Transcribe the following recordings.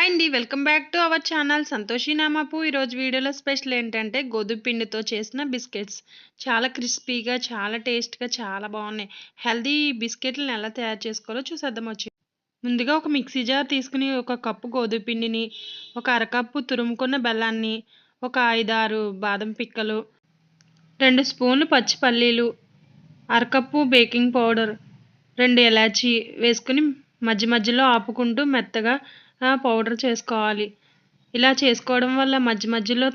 Hi అండి. Welcome back to our channel Santoshi నామాపు. ఈరోజు వీడియోలో స్పెషల్ ఏంటంటే గోధుమ పిండితో చేసిన బిస్కెట్స్. చాలా క్రిస్పీగా, చాలా టేస్ట్‌గా, చాలా బాగున్నాయి. హెల్తీ బిస్కెట్‌లని ఎలా తయారు చేసుకోవాలో చూసేద్దాం వచ్చి. ముందుగా ఒక మిక్సీ జార్ తీసుకుని ఒక కప్పు గోధుమ పిండిని, ఒక అరకప్పు తురుముకున్న బెల్లాన్ని, ఒక 5, 6 బాదం పిక్కలు, 2 స్పూన్లు పచ్చి పల్లీలు, అరకప్పు బేకింగ్ పౌడర్, 2 ఇలాచీ వేసుకుని మధ్యలో ఆపుకుంటూ మెత్తగా పౌడర్ చేసుకోవాలి. ఇలా చేసుకోవడం వల్ల మధ్యలో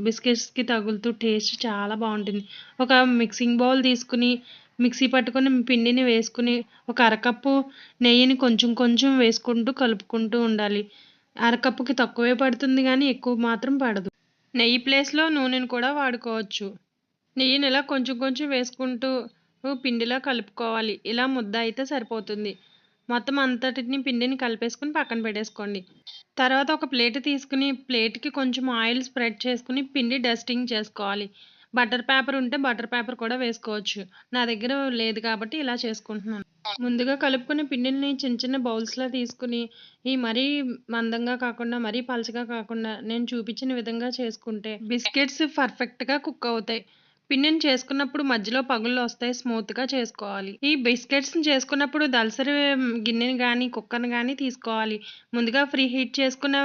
బిస్కెట్స్‌కి తగులుతూ టేస్ట్ చాలా బాగుంటుంది. ఒక మిక్సింగ్ బౌల్ తీసుకుని మిక్సీ పట్టుకుని పిండిని వేసుకుని ఒక అరకప్పు నెయ్యిని కొంచెం వేసుకుంటూ కలుపుకుంటూ ఉండాలి. అరకప్పుకి తక్కువే పడుతుంది కానీ ఎక్కువ మాత్రం పడదు. నెయ్యి ప్లేస్‌లో నూనెను కూడా వాడుకోవచ్చు. నెయ్యిని ఇలా కొంచెం వేసుకుంటూ పిండిలా కలుపుకోవాలి. ఇలా ముద్ద అయితే సరిపోతుంది. మొత్తం అంతటిని పిండిని కలిపేసుకుని పక్కన పెట్టేసుకోండి. తర్వాత ఒక ప్లేట్ తీసుకుని ప్లేట్‌కి కొంచెం ఆయిల్ స్ప్రెడ్ చేసుకుని పిండి డస్టింగ్ చేసుకోవాలి. బటర్ పేపర్ ఉంటే బటర్ పేపర్ కూడా వేసుకోవచ్చు. నా దగ్గర లేదు కాబట్టి ఇలా చేసుకుంటున్నాను. ముందుగా కలుపుకున్న పిండిని చిన్న బౌల్స్‌లో తీసుకుని మరీ మందంగా కాకుండా, మరీ పలచగా కాకుండా నేను చూపించిన విధంగా చేసుకుంటే బిస్కెట్స్ పర్ఫెక్ట్‌గా కుక్ అవుతాయి. పిండిని చేసుకున్నప్పుడు మధ్యలో పగుళ్ళు వస్తాయి. స్మూత్‌గా చేసుకోవాలి. ఈ బిస్కెట్స్‌ని చేసుకున్నప్పుడు దలసరి గిన్నెని గానీ, కుక్కర్‌ని గానీ తీసుకోవాలి. ముందుగా ప్రీ హీట్ చేసుకున్న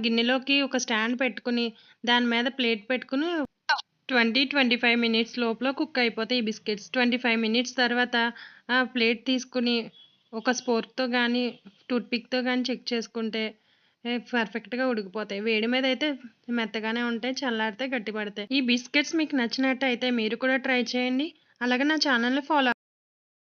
గిన్నెలోకి ఒక స్టాండ్ పెట్టుకుని, దాని మీద ప్లేట్ పెట్టుకుని 25 మినిట్స్ లోపల కుక్ అయిపోతాయి ఈ బిస్కెట్స్. 25 మినిట్స్ తర్వాత ప్లేట్ తీసుకుని ఒక స్పోర్క్‌తో గానీ, టూత్‌పిక్‌తో గానీ చెక్ చేసుకుంటే పర్ఫెక్ట్‌గా ఉడికిపోతాయి. వేడి మీద అయితే మెత్తగానే ఉంటాయి. చల్లారితే గట్టిపడతాయి. ఈ బిస్కెట్స్ మీకు నచ్చినట్టయితే మీరు కూడా ట్రై చేయండి. అలాగే నా ఛానల్‌ని ఫాలో